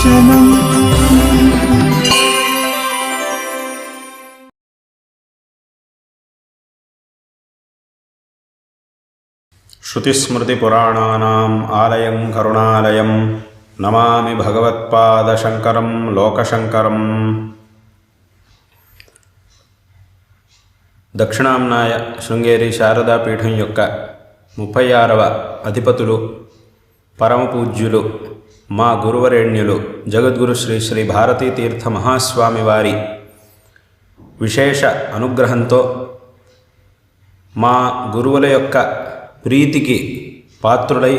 दर्शनम् श्रुतिस्मृतिपुराणानाम् आलयं करुणालयं नमामि भगवत्पादशङ्करं लोकशङ्करम्। దక్షిణాంనాయ శృంగేరి శారదాపీఠం యొక్క 36వ అధిపతులు పరమపూజ్యులు మా గురువరేణ్యులు జగద్గురు శ్రీ శ్రీ భారతీ తీర్థ మహాస్వామి వారి విశేష అనుగ్రహంతో మా గురువుల యొక్క ప్రీతికి పాత్రుడై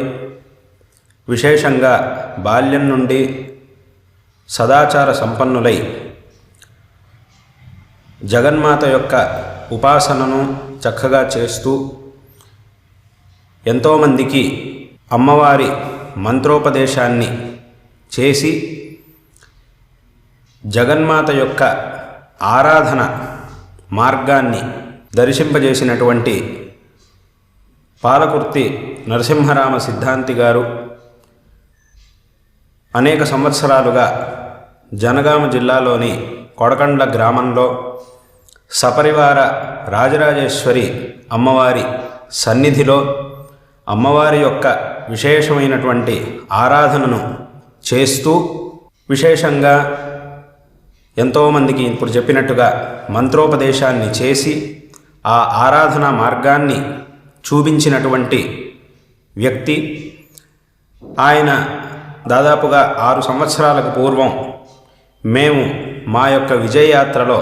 విశేషంగా బాల్యం నుండి సదాచార సంపన్నులై జగన్మాత యొక్క ఉపాసనను చక్కగా చేస్తూ ఎంతోమందికి అమ్మవారి మంత్రోపదేశాన్ని చేసి జగన్మాత యొక్క ఆరాధన మార్గాన్ని దర్శింపజేసినటువంటి పాలకుర్తి నరసింహరామ సిద్ధాంతి గారు అనేక సంవత్సరాలుగా జనగామ జిల్లాలోని కొడకండ్ల గ్రామంలో సపరివార రాజరాజేశ్వరి అమ్మవారి సన్నిధిలో అమ్మవారి యొక్క విశేషమైనటువంటి ఆరాధనను చేస్తూ విశేషంగా ఎంతోమందికి ఇప్పుడు చెప్పినట్టుగా మంత్రోపదేశాన్ని చేసి ఆ ఆరాధనా మార్గాన్ని చూపించినటువంటి వ్యక్తి. ఆయన దాదాపుగా 6 సంవత్సరాలకు పూర్వం మేము మా యొక్క విజయయాత్రలో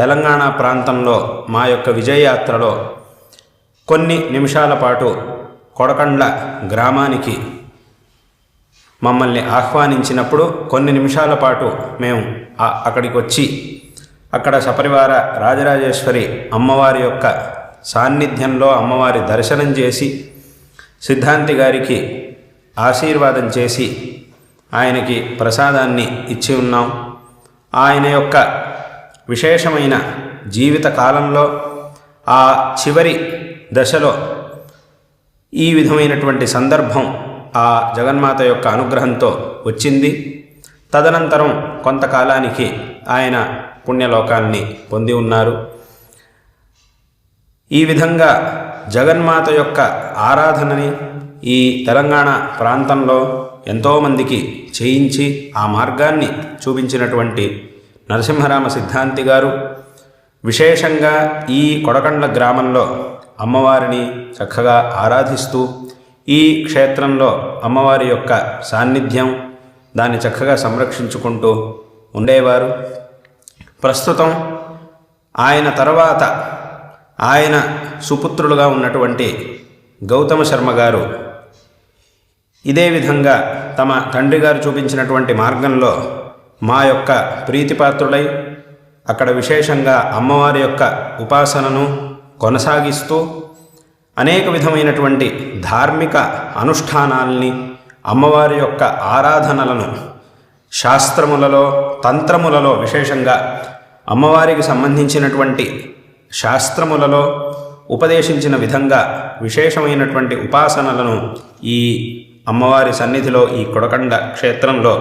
తెలంగాణ ప్రాంతంలో మా యొక్క విజయయాత్రలో కొన్ని నిమిషాల పాటు కొడకండ్ల గ్రామానికి మమ్మల్ని ఆహ్వానించినప్పుడు కొన్ని నిమిషాల పాటు మేము అక్కడికి వచ్చి అక్కడ సపరివార రాజరాజేశ్వరి అమ్మవారి యొక్క సాన్నిధ్యంలో అమ్మవారి దర్శనం చేసి సిద్ధాంతి గారికి ఆశీర్వాదం చేసి ఆయనకి ప్రసాదాన్ని ఇచ్చి ఉన్నాం. ఆయన యొక్క విశేషమైన జీవిత కాలంలో ఆ చివరి దశలో ఈ విధమైనటువంటి సందర్భం ఆ జగన్మాత యొక్క అనుగ్రహంతో వచ్చింది. తదనంతరం కొంతకాలానికి ఆయన పుణ్యలోకాన్ని పొంది ఉన్నారు. ఈ విధంగా జగన్మాత యొక్క ఆరాధనని ఈ తెలంగాణ ప్రాంతంలో ఎంతోమందికి చేయించి ఆ మార్గాన్ని చూపించినటువంటి నరసింహరామ సిద్ధాంతి గారు విశేషంగా ఈ కొడకండ్ల గ్రామంలో అమ్మవారిని చక్కగా ఆరాధిస్తూ ఈ క్షేత్రంలో అమ్మవారి యొక్క సాన్నిధ్యం దాన్ని చక్కగా సంరక్షించుకుంటూ ఉండేవారు. ప్రస్తుతం ఆయన తర్వాత ఆయన సుపుత్రులుగా ఉన్నటువంటి గౌతమ శర్మ గారు ఇదే విధంగా తమ తండ్రి గారు చూపించినటువంటి మార్గంలో మా యొక్క ప్రీతిపాత్రులై అక్కడ విశేషంగా అమ్మవారి యొక్క ఉపాసనను కొనసాగిస్తూ అనేక విధమైనటువంటి ధార్మిక అనుష్ఠానాల్ని అమ్మవారి యొక్క ఆరాధనలను శాస్త్రములలో తంత్రములలో విశేషంగా అమ్మవారికి సంబంధించినటువంటి శాస్త్రములలో ఉపదేశించిన విధంగా విశేషమైనటువంటి ఉపాసనలను ఈ అమ్మవారి సన్నిధిలో ఈ కొడకండ క్షేత్రంలో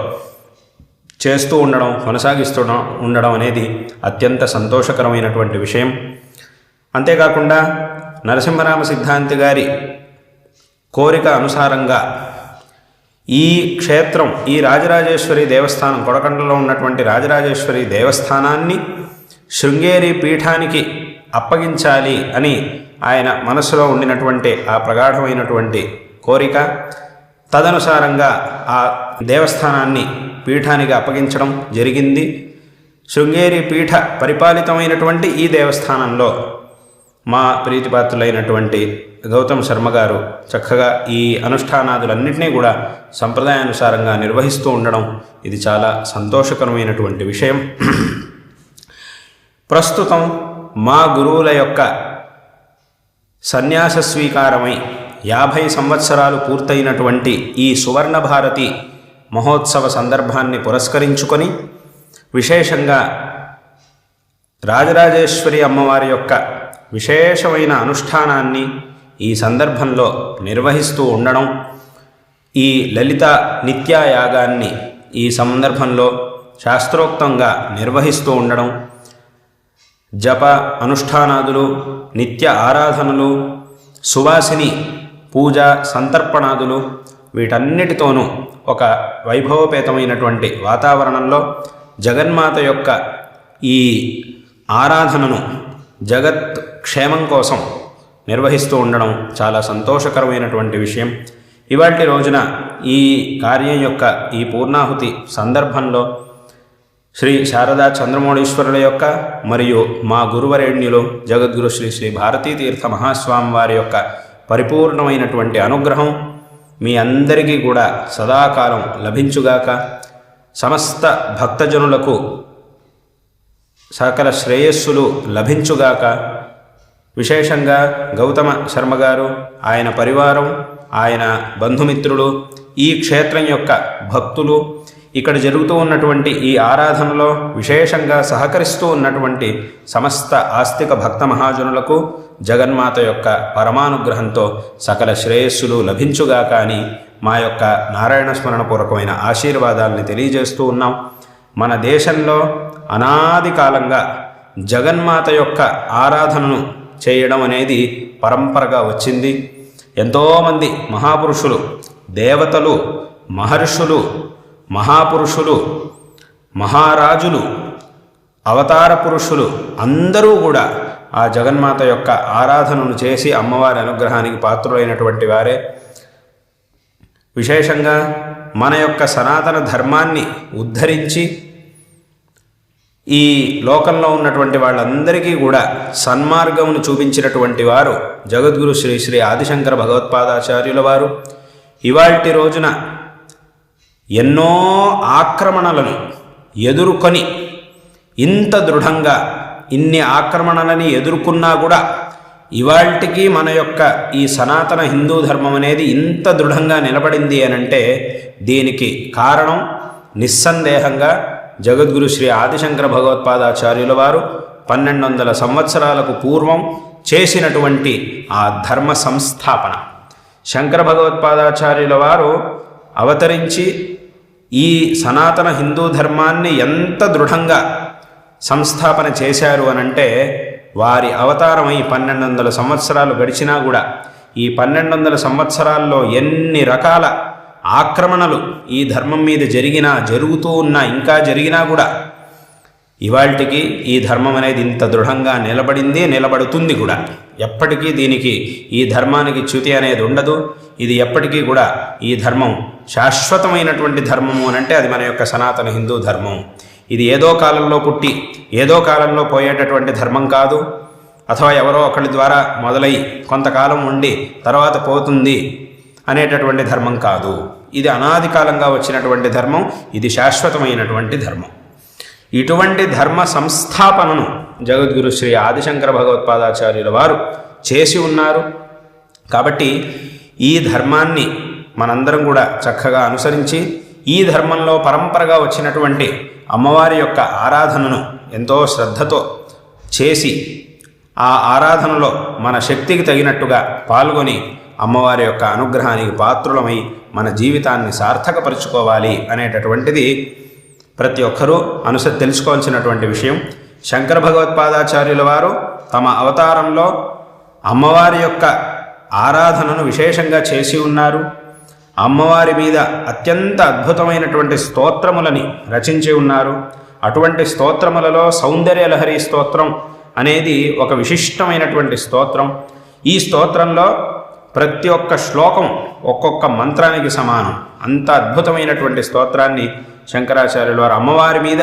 చేస్తూ ఉండడం కొనసాగిస్తూ ఉండడం అనేది అత్యంత సంతోషకరమైనటువంటి విషయం. అంతేకాకుండా నరసింహరామ సిద్ధాంతి గారి కోరిక అనుసారంగా ఈ క్షేత్రం ఈ రాజరాజేశ్వరి దేవస్థానం కొడకండలో ఉన్నటువంటి రాజరాజేశ్వరి దేవస్థానాన్ని శృంగేరి పీఠానికి అప్పగించాలి అని ఆయన మనసులో ఉండినటువంటి ఆ ప్రగాఢమైనటువంటి కోరిక. తదనుసారంగా ఆ దేవస్థానాన్ని పీఠానికి అప్పగించడం జరిగింది. శృంగేరి పీఠ పరిపాలితమైనటువంటి ఈ దేవస్థానంలో మా ప్రీతిపాత్రులైనటువంటి గౌతమ్ శర్మ గారు చక్కగా ఈ అనుష్ఠానాదులన్నింటినీ కూడా సంప్రదాయానుసారంగా నిర్వహిస్తూ ఉండడం ఇది చాలా సంతోషకరమైనటువంటి విషయం. ప్రస్తుతం మా గురువుల యొక్క సన్యాస స్వీకారమై 50 సంవత్సరాలు పూర్తయినటువంటి ఈ సువర్ణ భారతి మహోత్సవ సందర్భాన్ని పురస్కరించుకొని విశేషంగా రాజరాజేశ్వరి అమ్మవారి యొక్క విశేషమైన అనుష్ఠానాన్ని ఈ సందర్భంలో నిర్వహిస్తూ ఉండడం, ఈ లలిత నిత్యాయాగాన్ని ఈ సందర్భంలో శాస్త్రోక్తంగా నిర్వహిస్తూ ఉండడం, జప అనుష్ఠానాదులు, నిత్య ఆరాధనలు, సువాసిని పూజ సంతర్పణాదులు వీటన్నిటితోనూ ఒక వైభవపేతమైనటువంటి వాతావరణంలో జగన్మాత యొక్క ఈ ఆరాధనను జగత్ క్షేమం కోసం నిర్వహిస్తూ ఉండడం చాలా సంతోషకరమైనటువంటి విషయం. ఇవాల్టి రోజున ఈ కార్యం యొక్క ఈ పూర్ణాహుతి సందర్భంలో శ్రీ శారదా చంద్రమౌళీశ్వరుల యొక్క మరియు మా గురువరేణ్యులు జగద్గురు శ్రీ శ్రీ భారతీతీర్థ మహాస్వామి వారి యొక్క పరిపూర్ణమైనటువంటి అనుగ్రహం మీ అందరికీ కూడా సదాకాలం లభించుగాక. సమస్త భక్తజనులకు సకల శ్రేయస్సులు లభించుగాక. విశేషంగా గౌతమ శర్మ గారు, ఆయన పరివారం, ఆయన బంధుమిత్రులు, ఈ క్షేత్రం యొక్క భక్తులు, ఇక్కడ జరుగుతూ ఉన్నటువంటి ఈ ఆరాధనలో విశేషంగా సహకరిస్తూ ఉన్నటువంటి సమస్త ఆస్తిక భక్త మహాజనులకు జగన్మాత యొక్క పరమానుగ్రహంతో సకల శ్రేయస్సులు లభించుగాక అని మా యొక్క నారాయణ స్మరణపూర్వకమైన ఆశీర్వాదాలని తెలియజేస్తూ ఉన్నాం. మన దేశంలో అనాది కాలంగా జగన్మాత యొక్క ఆరాధనను చేయడం అనేది పరంపరగా వచ్చింది. ఎంతోమంది మహాపురుషులు, దేవతలు, మహర్షులు, మహాపురుషులు, మహారాజులు, అవతార పురుషులు అందరూ కూడా ఆ జగన్మాత యొక్క ఆరాధనను చేసి అమ్మవారి అనుగ్రహానికి పాత్రులైనటువంటి వారే. విశేషంగా మన యొక్క సనాతన ధర్మాన్ని ఉద్ధరించి ఈ లోకంలో ఉన్నటువంటి వాళ్ళందరికీ కూడా సన్మార్గమును చూపించినటువంటి వారు జగద్గురు శ్రీ శ్రీ ఆదిశంకర భగవత్పాదాచార్యుల వారు. ఇవాల్టి రోజున ఎన్నో ఆక్రమణలను ఎదుర్కొని ఇంత దృఢంగా ఇన్ని ఆక్రమణలని ఎదుర్కొన్నా కూడా ఇవాల్టికి మన యొక్క ఈ సనాతన హిందూ ధర్మం అనేది ఇంత దృఢంగా నిలబడింది అనంటే దీనికి కారణం నిస్సందేహంగా జగద్గురు శ్రీ ఆదిశంకర భగవత్పాదాచార్యుల వారు 1200 సంవత్సరాలకు పూర్వం చేసినటువంటి ఆ ధర్మ సంస్థాపన. శంకర భగవత్పాదాచార్యుల వారు అవతరించి ఈ సనాతన హిందూ ధర్మాన్ని ఎంత దృఢంగా సంస్థాపన చేశారు అనంటే వారి అవతారమై 1200 సంవత్సరాలు గడిచినా కూడా ఈ 1200 సంవత్సరాల్లో ఎన్ని రకాల ఆక్రమణలు ఈ ధర్మం మీద జరిగినా, జరుగుతూ ఉన్నా, ఇంకా జరిగినా కూడా ఇవాల్టికి ఈ ధర్మం అనేది ఇంత దృఢంగా నిలబడింది, నిలబడుతుంది కూడా. ఎప్పటికీ దీనికి ఈ ధర్మానికి చ్యుతి అనేది ఉండదు. ఇది ఎప్పటికీ కూడా ఈ ధర్మం శాశ్వతమైనటువంటి ధర్మము అనంటే అది మన యొక్క సనాతన హిందూ ధర్మం. ఇది ఏదో కాలంలో పుట్టి ఏదో కాలంలో పోయేటటువంటి ధర్మం కాదు, అథవా ఎవరో ఒకరి ద్వారా మొదలై కొంతకాలం ఉండి తర్వాత పోతుంది అనేటటువంటి ధర్మం కాదు. ఇది అనాది కాలంగా వచ్చినటువంటి ధర్మం, ఇది శాశ్వతమైనటువంటి ధర్మం. ఇటువంటి ధర్మ సంస్థాపనను జగద్గురు శ్రీ ఆదిశంకర భగవత్పాదాచార్యుల వారు చేసి ఉన్నారు. కాబట్టి ఈ ధర్మాన్ని మనందరం కూడా చక్కగా అనుసరించి ఈ ధర్మంలో పరంపరగా వచ్చినటువంటి అమ్మవారి యొక్క ఆరాధనను ఎంతో శ్రద్ధతో చేసి ఆ ఆరాధనలో మన శక్తికి తగినట్టుగా పాల్గొని అమ్మవారి యొక్క అనుగ్రహానికి పాత్రులమై మన జీవితాన్ని సార్థకపరుచుకోవాలి అనేటటువంటిది ప్రతి ఒక్కరూ తెలుసుకోవాల్సినటువంటి విషయం. శంకర భగవత్పాదాచార్యుల వారు తమ అవతారంలో అమ్మవారి యొక్క ఆరాధనను విశేషంగా చేసి ఉన్నారు. అమ్మవారి మీద అత్యంత అద్భుతమైనటువంటి స్తోత్రములని రచించి ఉన్నారు. అటువంటి స్తోత్రములలో సౌందర్యలహరి స్తోత్రం అనేది ఒక విశిష్టమైనటువంటి స్తోత్రం. ఈ స్తోత్రంలో ప్రతి ఒక్క శ్లోకం ఒక్కొక్క మంత్రానికి సమానం. అంత అద్భుతమైనటువంటి స్తోత్రాన్ని శంకరాచార్యుల వారు అమ్మవారి మీద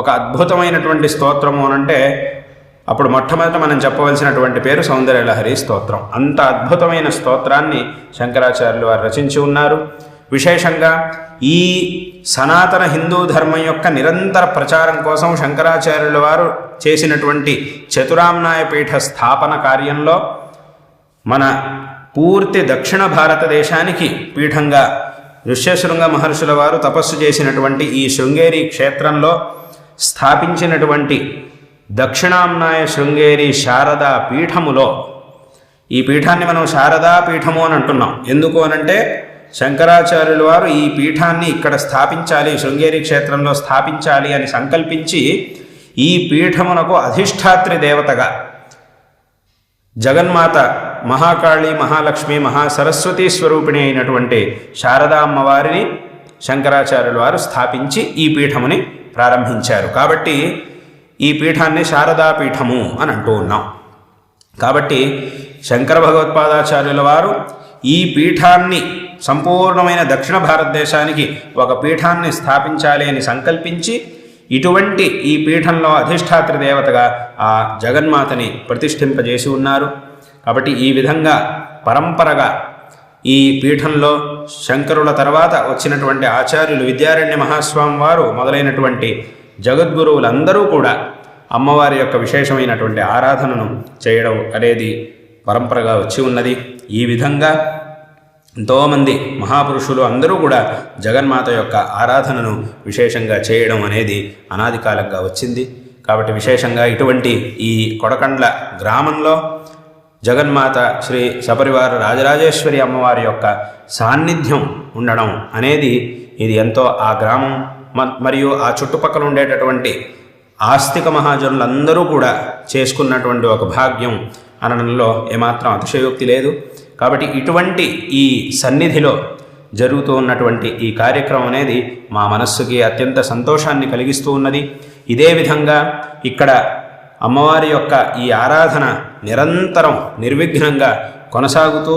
ఒక అద్భుతమైనటువంటి స్తోత్రము అనంటే అప్పుడు మొట్టమొదట మనం చెప్పవలసినటువంటి పేరు సౌందర్యలహరి స్తోత్రం. అంత అద్భుతమైన స్తోత్రాన్ని శంకరాచార్యుల వారు రచించి ఉన్నారు. విశేషంగా ఈ సనాతన హిందూ ధర్మం యొక్క నిరంతర ప్రచారం కోసం శంకరాచార్యుల వారు చేసినటువంటి చతురామ్నాయ పీఠ స్థాపన కార్యంలో మన పూర్తి దక్షిణ భారతదేశానికి పీఠంగా ఋష్యశృంగ మహర్షుల వారు తపస్సు చేసినటువంటి ఈ శృంగేరి క్షేత్రంలో స్థాపించినటువంటి దక్షిణామ్నాయ శృంగేరి శారదా పీఠములో, ఈ పీఠాన్ని మనం శారదా పీఠము అని అంటున్నాం. ఎందుకు అనంటే శంకరాచార్యుల వారు ఈ పీఠాన్ని ఇక్కడ స్థాపించాలి, శృంగేరి క్షేత్రంలో స్థాపించాలి అని సంకల్పించి ఈ పీఠమునకు అధిష్టాత్రి దేవతగా జగన్మాత మహాకాళి, మహాలక్ష్మి, మహాసరస్వతి స్వరూపిణి అయినటువంటి శారదా అమ్మవారిని శంకరాచార్యుల వారు స్థాపించి ఈ పీఠముని ప్రారంభించారు. కాబట్టి ఈ పీఠాన్ని శారదా పీఠము అని అంటూ ఉన్నాం. కాబట్టి శంకర భగవత్పాదాచార్యుల వారు ఈ పీఠాన్ని సంపూర్ణమైన దక్షిణ భారతదేశానికి ఒక పీఠాన్ని స్థాపించాలి అని సంకల్పించి ఇటువంటి ఈ పీఠంలో అధిష్టాత్రి దేవతగా ఆ జగన్మాతని ప్రతిష్ఠింపజేసి ఉన్నారు. కాబట్టి ఈ విధంగా పరంపరగా ఈ పీఠంలో శంకరుల తర్వాత వచ్చినటువంటి ఆచార్యులు విద్యారణ్య మహాస్వామి వారు మొదలైనటువంటి జగద్గురువులందరూ కూడా అమ్మవారి యొక్క విశేషమైనటువంటి ఆరాధనను చేయడం అనేది పరంపరగా వచ్చి ఉన్నది. ఈ విధంగా ఎంతోమంది మహాపురుషులు అందరూ కూడా జగన్మాత యొక్క ఆరాధనను విశేషంగా చేయడం అనేది అనాది కాలంగా వచ్చింది. కాబట్టి విశేషంగా ఇటువంటి ఈ కొడకండ్ల గ్రామంలో జగన్మాత శ్రీ సపరివార రాజరాజేశ్వరి అమ్మవారి యొక్క సాన్నిధ్యం ఉండడం అనేది ఇది ఎంతో ఆ గ్రామం మరియు ఆ చుట్టుపక్కల ఉండేటటువంటి ఆస్తిక మహాజనులందరూ కూడా చేసుకున్నటువంటి ఒక భాగ్యం అనడంలో ఏమాత్రం అతిశయోక్తి లేదు. కాబట్టి ఇటువంటి ఈ సన్నిధిలో జరుగుతూ ఉన్నటువంటి ఈ కార్యక్రమం అనేది మా మనస్సుకి అత్యంత సంతోషాన్ని కలిగిస్తూ ఉన్నది. ఇదే విధంగా ఇక్కడ అమ్మవారి యొక్క ఈ ఆరాధన నిరంతరం నిర్విఘ్నంగా కొనసాగుతూ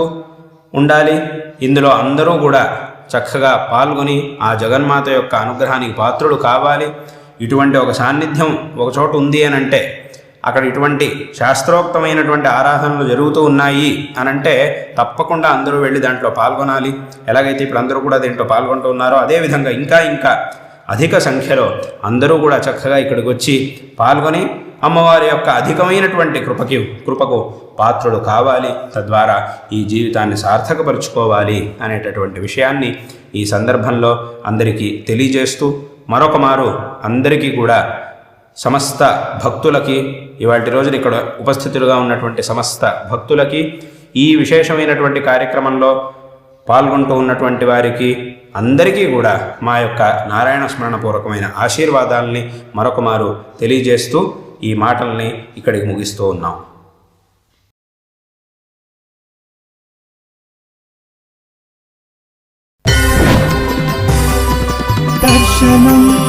ఉండాలి. ఇందులో అందరూ కూడా చక్కగా పాల్గొని ఆ జగన్మాత యొక్క అనుగ్రహానికి పాత్రులు కావాలి. ఇటువంటి ఒక సాన్నిధ్యం ఒక చోట ఉంది అని అంటే అక్కడ ఇటువంటి శాస్త్రోక్తమైనటువంటి ఆరాధనలు జరుగుతూ ఉన్నాయి అనంటే తప్పకుండా అందరూ వెళ్ళి దాంట్లో పాల్గొనాలి. ఎలాగైతే ఇప్పుడు అందరూ కూడా దీంట్లో పాల్గొంటూ ఉన్నారో అదేవిధంగా ఇంకా అధిక సంఖ్యలో అందరూ కూడా చక్కగా ఇక్కడికి వచ్చి పాల్గొని అమ్మవారి యొక్క అధికమైనటువంటి కృపకు పాత్రుడు కావాలి. తద్వారా ఈ జీవితాన్ని సార్థకపరుచుకోవాలి అనేటటువంటి విషయాన్ని ఈ సందర్భంలో అందరికీ తెలియజేస్తూ మరొక మారు అందరికీ కూడా సమస్త భక్తులకి ఇవాటి రోజున ఇక్కడ ఉపస్థితులుగా ఉన్నటువంటి సమస్త భక్తులకి ఈ విశేషమైనటువంటి కార్యక్రమంలో పాల్గొంటూ ఉన్నటువంటి వారికి అందరికీ కూడా మా యొక్క నారాయణ స్మరణపూర్వకమైన ఆశీర్వాదాలని మరొక మారు తెలియజేస్తూ ఈ మాటల్ని ఇక్కడికి ముగిస్తూ ఉన్నాం. దర్శనం